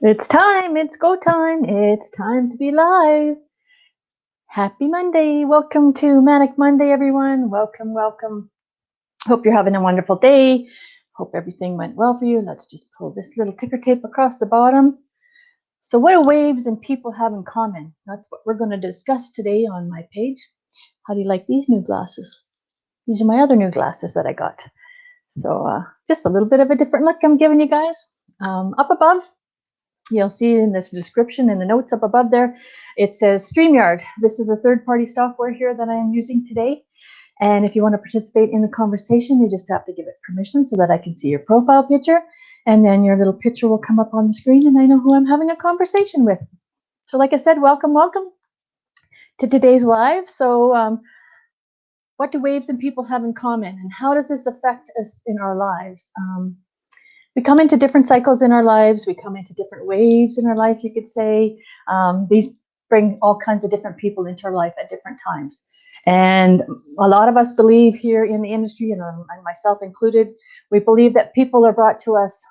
It's time. It's go time. It's time to be live. Happy Monday. Welcome to Manic Monday, everyone. Welcome, welcome. Hope you're having a wonderful day. Hope everything went well for you. Let's just pull this little ticker tape across the bottom. So, what do waves and people have in common? That's what we're going to discuss today on my page. How do you like these new glasses? These are my other new glasses that I got. So, just a little bit of a different look I'm giving you guys. Up above, you'll see in this description in the notes up above there, it says StreamYard. This is a third-party software here that I am using today. And if you want to participate in the conversation, you just have to give it permission so that I can see your profile picture. And then your little picture will come up on the screen and I know who I'm having a conversation with. So like I said, welcome, welcome to today's live. So what do waves and people have in common? And how does this affect us in our lives? We come into different cycles in our lives. We come into different waves in our life, you could say. These bring all kinds of different people into our life at different times. And a lot of us believe here in the industry, and myself included, we believe that people are brought to us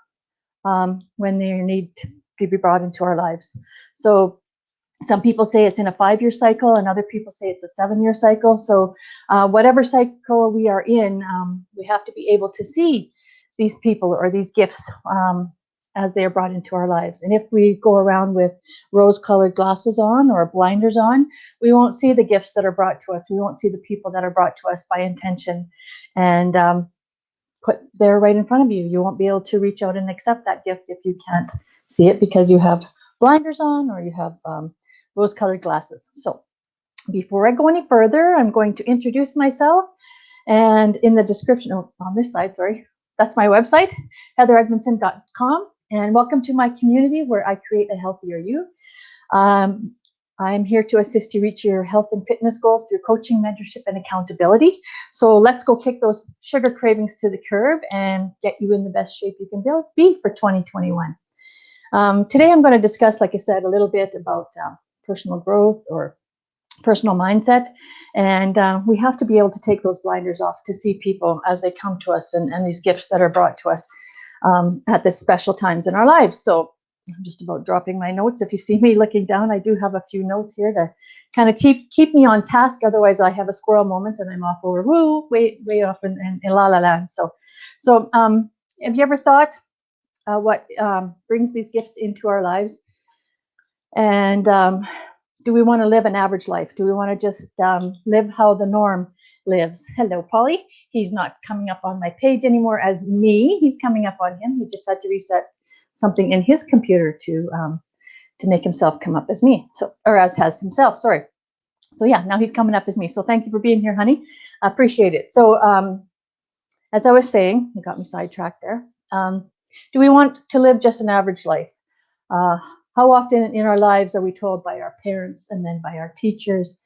when they need to be brought into our lives. So some people say it's in a 5-year cycle, and other people say it's a 7-year cycle. So whatever cycle we are in, we have to be able to see these people or these gifts as they are brought into our lives. And if we go around with rose-colored glasses on or blinders on, we won't see the gifts that are brought to us. We won't see the people that are brought to us by intention and put there right in front of you. You won't be able to reach out and accept that gift if you can't see it because you have blinders on or you have rose-colored glasses. So before I go any further, I'm going to introduce myself. And in the description, on this side, sorry, that's my website, heatheredmondson.com. And welcome to my community where I create a healthier you. I'm here to assist you reach your health and fitness goals through coaching, mentorship, and accountability. So let's go kick those sugar cravings to the curb and get you in the best shape you can be for 2021. Today I'm going to discuss, like I said, a little bit about personal growth or personal mindset. And we have to be able to take those blinders off to see people as they come to us and these gifts that are brought to us at this special times in our lives. So I'm just about dropping my notes. If you see me looking down, I do have a few notes here to kind of keep me on task. Otherwise, I have a squirrel moment and I'm off over way off in la la land. So have you ever thought what brings these gifts into our lives? And do we want to live an average life? Do we want to just live how the norm lives? Hello, Polly. He's not coming up on my page anymore as me. He's coming up on him. He just had to reset something in his computer to make himself come up as me. So, or as has himself. Sorry. So yeah, now he's coming up as me. So thank you for being here, honey. I appreciate it. So as I was saying, you got me sidetracked there. Do we want to live just an average life? How often in our lives are we told by our parents and then by our teachers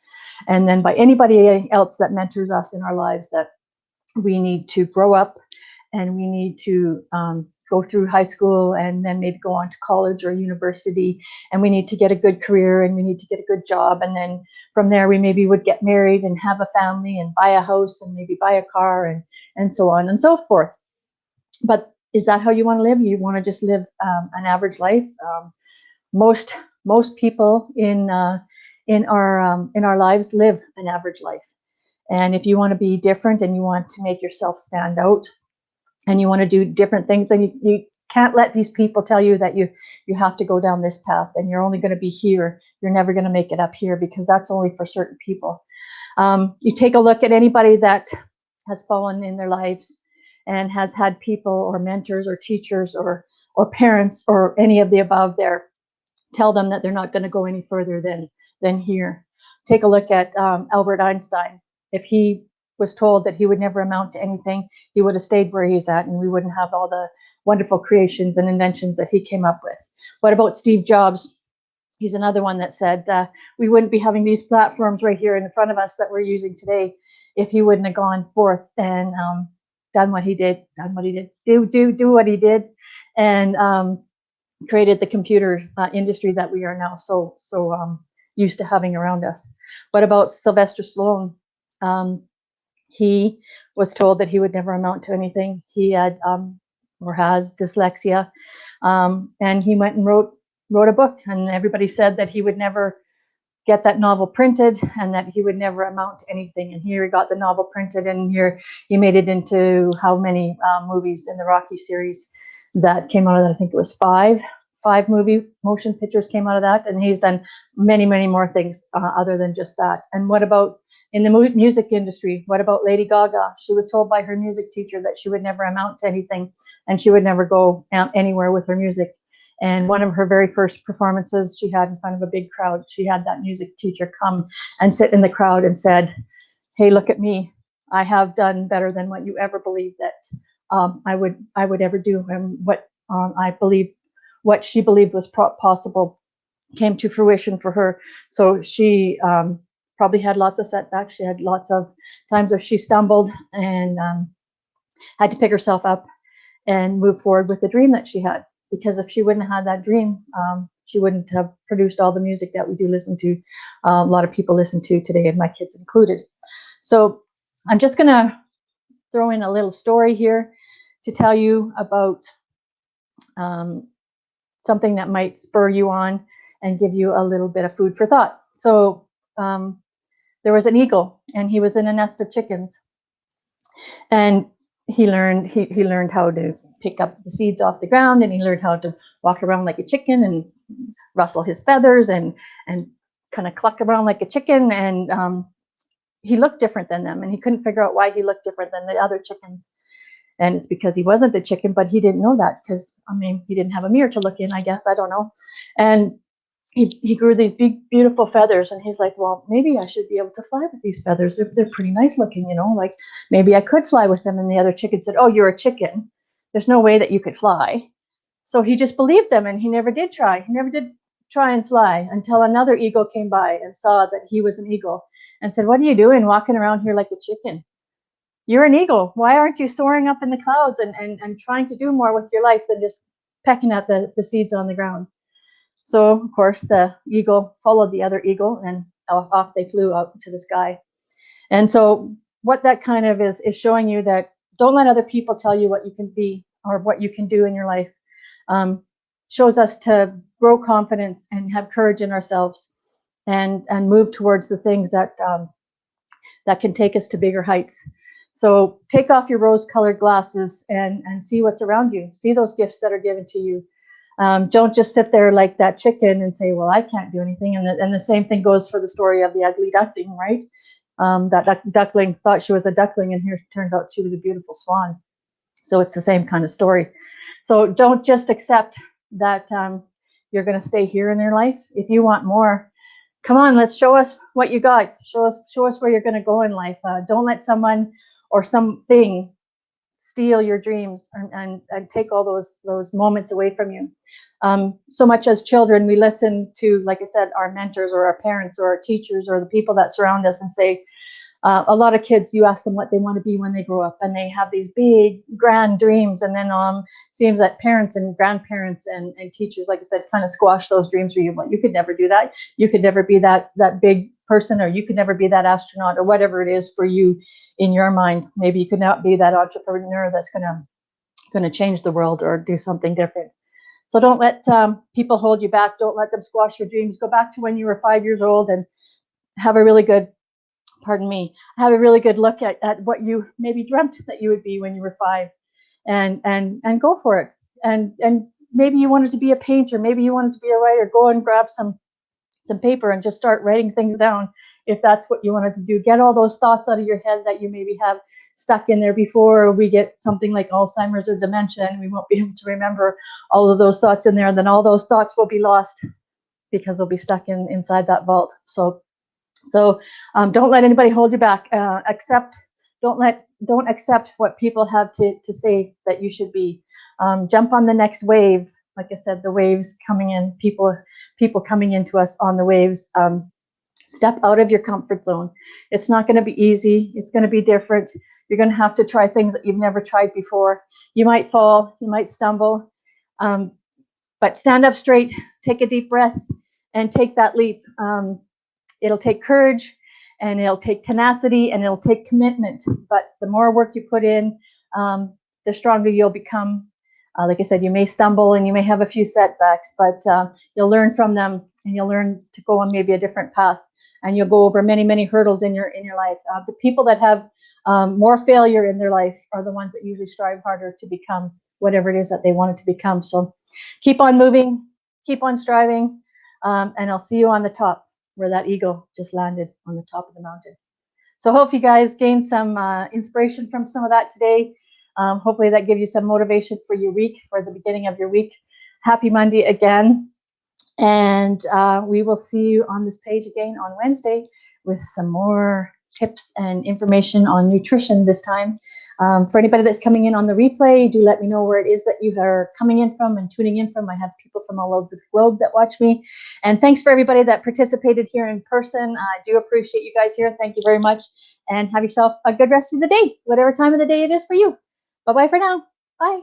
and then by anybody else that mentors us in our lives that we need to grow up and we need to go through high school and then maybe go on to college or university, and we need to get a good career and we need to get a good job, and then from there we maybe would get married and have a family and buy a house and maybe buy a car and so on and so forth. But is that how you want to live? You want to just live an average life? Most people in our lives live an average life. And if you want to be different and you want to make yourself stand out and you want to do different things, then you can't let these people tell you that you have to go down this path and you're only going to be here. You're never going to make it up here because that's only for certain people. You take a look at anybody that has fallen in their lives and has had people or mentors or teachers or parents or any of the above there tell them that they're not going to go any further than here. Take a look at Albert Einstein. If he was told that he would never amount to anything, he would have stayed where he's at and we wouldn't have all the wonderful creations and inventions that he came up with. What about Steve Jobs? He's another one that said we wouldn't be having these platforms right here in front of us that we're using today if he wouldn't have gone forth and done what he did, do what he did, and created the computer industry that we are now so used to having around us. What about Sylvester Stallone? He was told that he would never amount to anything. He had or has dyslexia, and he went and wrote wrote a book, and everybody said that he would never get that novel printed and that he would never amount to anything. And here he got the novel printed, and here he made it into how many movies in the Rocky series that came out of that? I think it was five movie motion pictures came out of that, and he's done many more things other than just that. And what about in the music industry? What about Lady Gaga? She was told by her music teacher that she would never amount to anything, and she would never go anywhere with her music. And one of her very first performances she had in front of a big crowd, she had that music teacher come and sit in the crowd and said, "Hey, look at me. I have done better than what you ever believed that I would ever do." And what I believe, what she believed was possible, came to fruition for her. So she probably had lots of setbacks. She had lots of times where she stumbled and had to pick herself up and move forward with the dream that she had. Because if she wouldn't have had that dream, she wouldn't have produced all the music that we do listen to. A lot of people listen to today, and my kids included. So I'm just going to throw in a little story here to tell you about something that might spur you on and give you a little bit of food for thought. So there was an eagle, and he was in a nest of chickens, and he learned how to pick up the seeds off the ground, and he learned how to walk around like a chicken and rustle his feathers and kind of cluck around like a chicken. And he looked different than them, and he couldn't figure out why he looked different than the other chickens. And it's because he wasn't a chicken, but he didn't know that because, I mean, he didn't have a mirror to look in, I guess. I don't know. And he grew these big, beautiful feathers, and he's like, well, maybe I should be able to fly with these feathers. They're pretty nice looking, you know, like maybe I could fly with them. And the other chicken said, "Oh, you're a chicken. There's no way that you could fly." So he just believed them, and he never did try. He never did try and fly until another eagle came by and saw that he was an eagle and said, "What are you doing walking around here like a chicken? You're an eagle. Why aren't you soaring up in the clouds and trying to do more with your life than just pecking at the seeds on the ground?" So, of course, the eagle followed the other eagle, and off they flew out to the sky. And so what that kind of is showing you that don't let other people tell you what you can be or what you can do in your life. Shows us to grow confidence and have courage in ourselves and move towards the things that that can take us to bigger heights. So take off your rose-colored glasses and see what's around you. See those gifts that are given to you. Don't just sit there like that chicken and say, "Well, I can't do anything." And the same thing goes for the story of the ugly duckling, right? That duckling thought she was a duckling, and here it turns out she was a beautiful swan. So it's the same kind of story. So don't just accept that you're going to stay here in your life. If you want more, come on, let's show us what you got. Show us where you're going to go in life. Don't let someone or something steal your dreams and take all those moments away from you. So much as children, we listen to, like I said, our mentors or our parents or our teachers or the people that surround us and say, a lot of kids, you ask them what they want to be when they grow up, and they have these big, grand dreams. And then seems that parents and grandparents and teachers, like I said, kind of squash those dreams for you. Well, you could never do that. You could never be that big person, or you could never be that astronaut, or whatever it is for you in your mind. Maybe you could not be that entrepreneur that's gonna change the world or do something different. So don't let people hold you back. Don't let them squash your dreams. Go back to when you were 5 years old and have a really good have a really good look at what you maybe dreamt that you would be when you were 5, and go for it. And maybe you wanted to be a painter, maybe you wanted to be a writer. Go and grab some paper and just start writing things down if that's what you wanted to do. Get all those thoughts out of your head that you maybe have stuck in there before we get something like Alzheimer's or dementia, and we won't be able to remember all of those thoughts in there. And then all those thoughts will be lost because they'll be stuck inside that vault. So don't let anybody hold you back. Don't accept what people have to say that you should be. Jump on the next wave. Like I said, the waves coming in, people coming into us on the waves. Step out of your comfort zone. It's not going to be easy. It's going to be different. You're going to have to try things that you've never tried before. You might fall, you might stumble, but stand up straight, take a deep breath, and take that leap. It'll take courage, and it'll take tenacity, and it'll take commitment. But the more work you put in, the stronger you'll become. Like I said, you may stumble and you may have a few setbacks, but you'll learn from them, and you'll learn to go on maybe a different path, and you'll go over many, many hurdles in your life. The people that have more failure in their life are the ones that usually strive harder to become whatever it is that they wanted to become. So keep on moving, keep on striving, and I'll see you on the top where that eagle just landed on the top of the mountain. So I hope you guys gained some inspiration from some of that today. Hopefully that gives you some motivation for your week, for the beginning of your week. Happy Monday again. And we will see you on this page again on Wednesday with some more tips and information on nutrition this time. For anybody that's coming in on the replay, do let me know where it is that you are coming in from and tuning in from. I have people from all over the globe that watch me. And thanks for everybody that participated here in person. I do appreciate you guys here. Thank you very much. And have yourself a good rest of the day, whatever time of the day it is for you. Bye-bye for now. Bye.